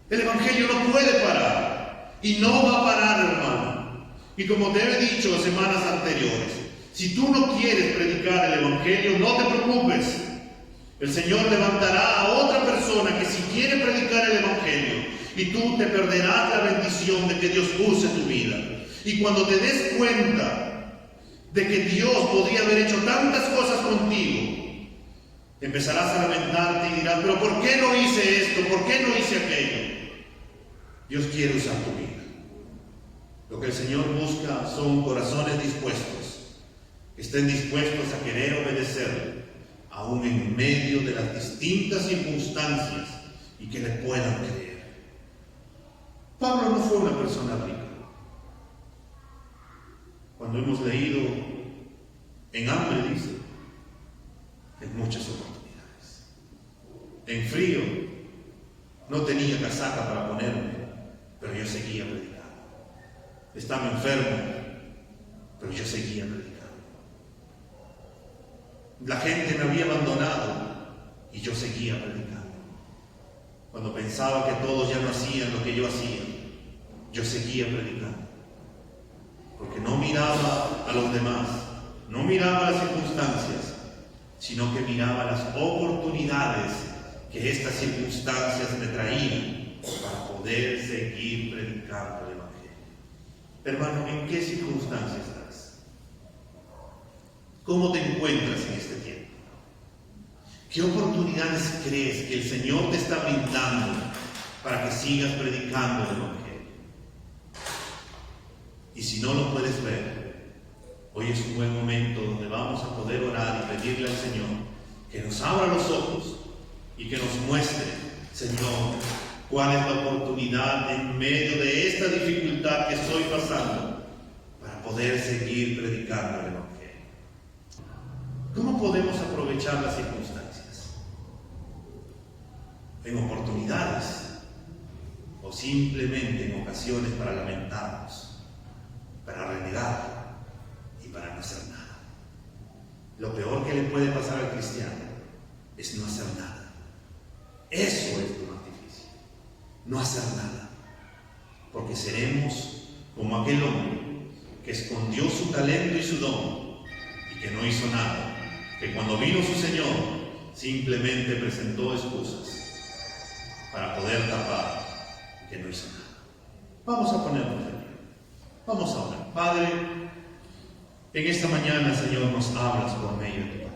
El Evangelio no puede parar y no va a parar, hermano. Y como te he dicho en semanas anteriores, si tú no quieres predicar el Evangelio, no te preocupes. El Señor levantará a otra persona que si quiere predicar el Evangelio, y tú te perderás la bendición de que Dios use tu vida. Y cuando te des cuenta de que Dios podría haber hecho tantas cosas contigo, Empezarás a lamentarte y dirás, pero ¿por qué no hice esto? ¿Por qué no hice aquello? Dios quiere usar tu vida. Lo que el Señor busca son corazones dispuestos, que estén dispuestos a querer obedecerle, aún en medio de las distintas circunstancias, y que le puedan creer. Pablo no fue una persona rica. Cuando hemos leído, en hambre dice, en muchas oportunidades. En frío, no tenía casaca para ponerme, pero yo seguía predicando. Estaba enfermo, pero yo seguía predicando. La gente me había abandonado y yo seguía predicando. Cuando pensaba que todos ya no hacían lo que yo hacía, yo seguía predicando. Porque no miraba a los demás, no miraba las circunstancias, sino que miraba las oportunidades que estas circunstancias me traían para poder seguir predicando el Evangelio. Hermano, ¿en qué circunstancias estás? ¿Cómo te encuentras en este tiempo? ¿Qué oportunidades crees que el Señor te está brindando para que sigas predicando el Evangelio? Y si no lo puedes ver, hoy es un buen momento donde vamos a poder orar y pedirle al Señor que nos abra los ojos y que nos muestre, Señor, cuál es la oportunidad en medio de esta dificultad que estoy pasando para poder seguir predicando el Evangelio. ¿Cómo podemos aprovechar las circunstancias? En oportunidades o simplemente en ocasiones para lamentarnos, para renegar y para no hacer nada. Lo peor que le puede pasar al cristiano es no hacer nada. Eso es lo más difícil, no hacer nada, porque seremos como aquel hombre que escondió su talento y su don y que no hizo nada, que cuando vino su Señor simplemente presentó excusas para poder tapar que no hizo nada. Vamos a ponernos de pie. Vamos a orar. Padre, en esta mañana, Señor, nos hablas por medio de tu palabra.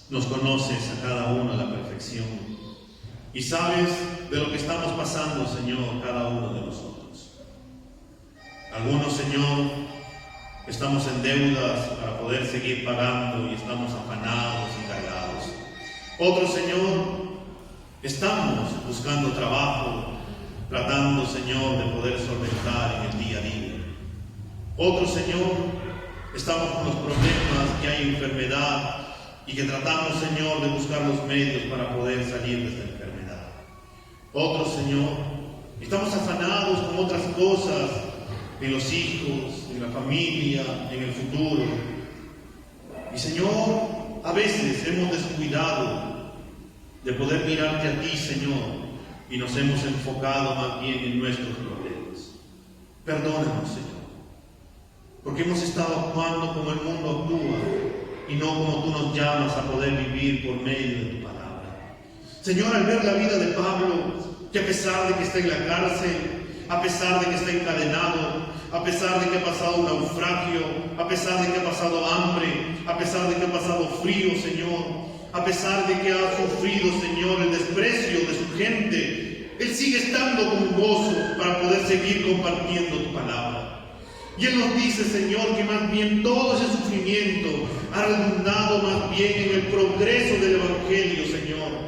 Nos conoces a cada uno a la perfección y sabes de lo que estamos pasando, Señor, cada uno de nosotros. Algunos, Señor, estamos en deudas para poder seguir pagando y estamos afanados y cargados. Otros, Señor, estamos buscando trabajo, tratando, Señor, de poder solventar en el día a día. Otros, Señor, estamos con los problemas, que hay enfermedad y que tratamos, Señor, de buscar los medios para poder salir de esta enfermedad. Otros, Señor, estamos afanados con otras cosas, en los hijos, en la familia, en el futuro. Y, Señor, a veces hemos descuidado de poder mirarte a ti, Señor, y nos hemos enfocado más bien en nuestros problemas. Perdónanos, Señor, porque hemos estado actuando como el mundo actúa y no como tú nos llamas a poder vivir por medio de tu palabra. Señor, al ver la vida de Pablo, que a pesar de que está en la cárcel, a pesar de que está encadenado, a pesar de que ha pasado un naufragio, a pesar de que ha pasado hambre, a pesar de que ha pasado frío, Señor, a pesar de que ha sufrido, Señor, el desprecio de su gente, Él sigue estando con gozo para poder seguir compartiendo tu palabra. Y Él nos dice, Señor, que más bien todo ese sufrimiento ha redundado más bien en el progreso del Evangelio, Señor.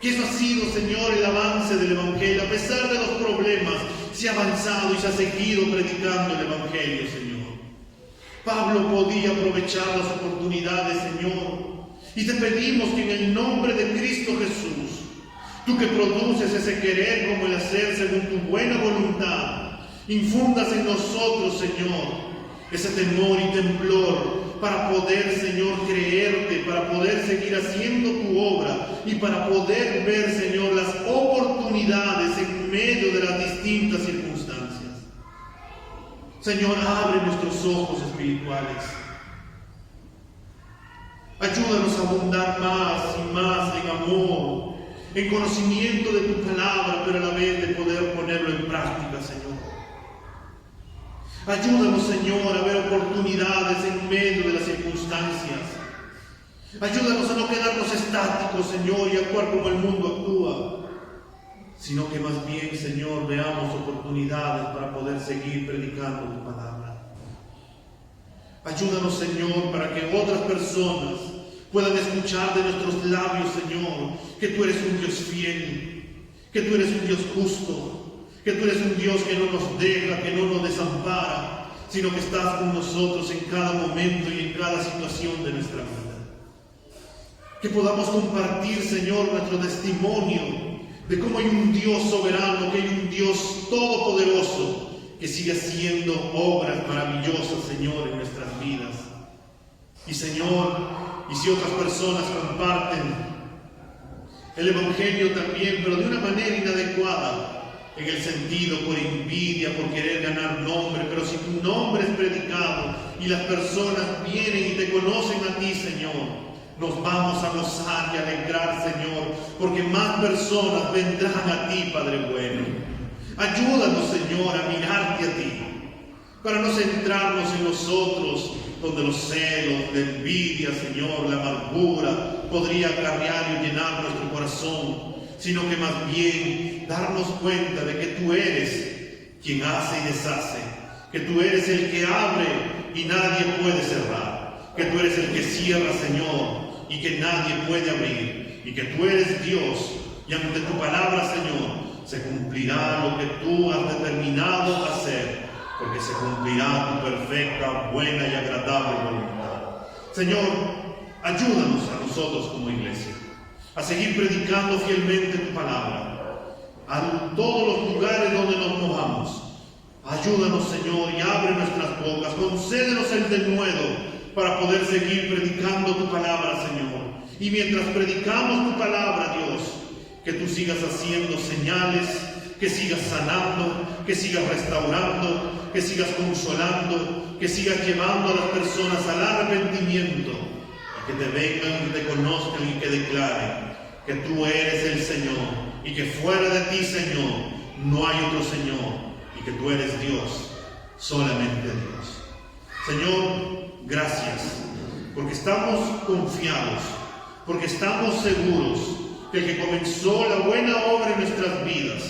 Que eso ha sido, Señor, el avance del Evangelio. A pesar de los problemas, se ha avanzado y se ha seguido predicando el Evangelio, Señor. Pablo podía aprovechar las oportunidades, Señor. Y te pedimos que en el nombre de Cristo Jesús, tú que produces ese querer como el hacer según tu buena voluntad, infundas en nosotros, Señor, ese temor y temblor para poder, Señor, creerte, para poder seguir haciendo tu obra y para poder ver, Señor, las oportunidades en medio de las distintas circunstancias. Señor, abre nuestros ojos espirituales. Ayúdanos a abundar más y más en amor, en conocimiento de tu palabra, pero a la vez de poder ponerlo en práctica, Señor. Ayúdanos, Señor, a ver oportunidades en medio de las circunstancias. Ayúdanos a no quedarnos estáticos, Señor, y actuar como el mundo actúa, sino que más bien, Señor, veamos oportunidades para poder seguir predicando tu palabra. Ayúdanos, Señor, para que otras personas puedan escuchar de nuestros labios, Señor, que tú eres un Dios fiel, que tú eres un Dios justo, que tú eres un Dios que no nos deja, que no nos desampara, sino que estás con nosotros en cada momento y en cada situación de nuestra vida. Que podamos compartir, Señor, nuestro testimonio de cómo hay un Dios soberano, que hay un Dios todopoderoso que sigue haciendo obras maravillosas, Señor, en nuestras vidas. Y, Señor, y si otras personas comparten el Evangelio también, pero de una manera inadecuada, en el sentido por envidia, por querer ganar nombre, pero si tu nombre es predicado y las personas vienen y te conocen a ti, Señor, nos vamos a gozar y alegrar, Señor, porque más personas vendrán a ti, Padre bueno. Ayúdanos, Señor, a mirarte a ti, para no centrarnos en nosotros, donde los celos, la envidia, Señor, la amargura podría acarrear y llenar nuestro corazón, sino que más bien darnos cuenta de que tú eres quien hace y deshace, que tú eres el que abre y nadie puede cerrar, que tú eres el que cierra, Señor, y que nadie puede abrir, y que tú eres Dios, y ante tu palabra, Señor, se cumplirá lo que tú has determinado hacer, porque se cumplirá tu perfecta, buena y agradable voluntad. Señor, ayúdanos a nosotros como iglesia a seguir predicando fielmente tu palabra a todos los lugares donde nos movamos. Ayúdanos, Señor, y abre nuestras bocas, concédenos el denuedo para poder seguir predicando tu palabra, Señor. Y mientras predicamos tu palabra, Dios, que tú sigas haciendo señales, que sigas sanando, que sigas restaurando, que sigas consolando, que sigas llevando a las personas al arrepentimiento, y que te vengan, que te conozcan y que declaren que tú eres el Señor, y que fuera de ti, Señor, no hay otro Señor, y que tú eres Dios, solamente Dios. Señor, gracias, porque estamos confiados, porque estamos seguros que el que comenzó la buena obra en nuestras vidas,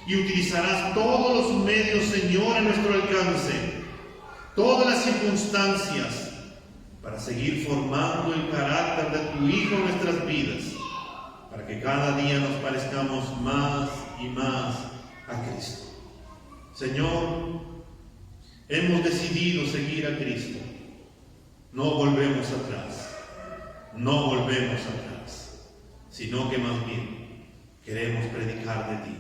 y utilizarás todos los medios, Señor, a nuestro alcance, todas las circunstancias, para seguir formando el carácter de tu Hijo en nuestras vidas, para que cada día nos parezcamos más y más a Cristo. Señor, hemos decidido seguir a Cristo. No volvemos atrás, no volvemos atrás, sino que más bien queremos predicar de ti,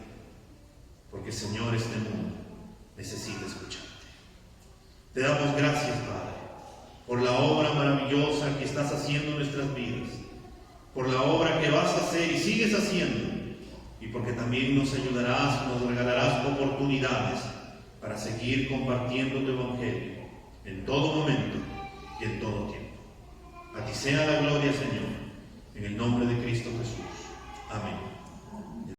porque, Señor, este mundo necesita escucharte. Te damos gracias, Padre, por la obra maravillosa que estás haciendo en nuestras vidas, por la obra que vas a hacer y sigues haciendo, y porque también nos ayudarás, nos regalarás oportunidades para seguir compartiendo tu Evangelio en todo momento y en todo tiempo. A ti sea la gloria, Señor, en el nombre de Cristo Jesús. Amén.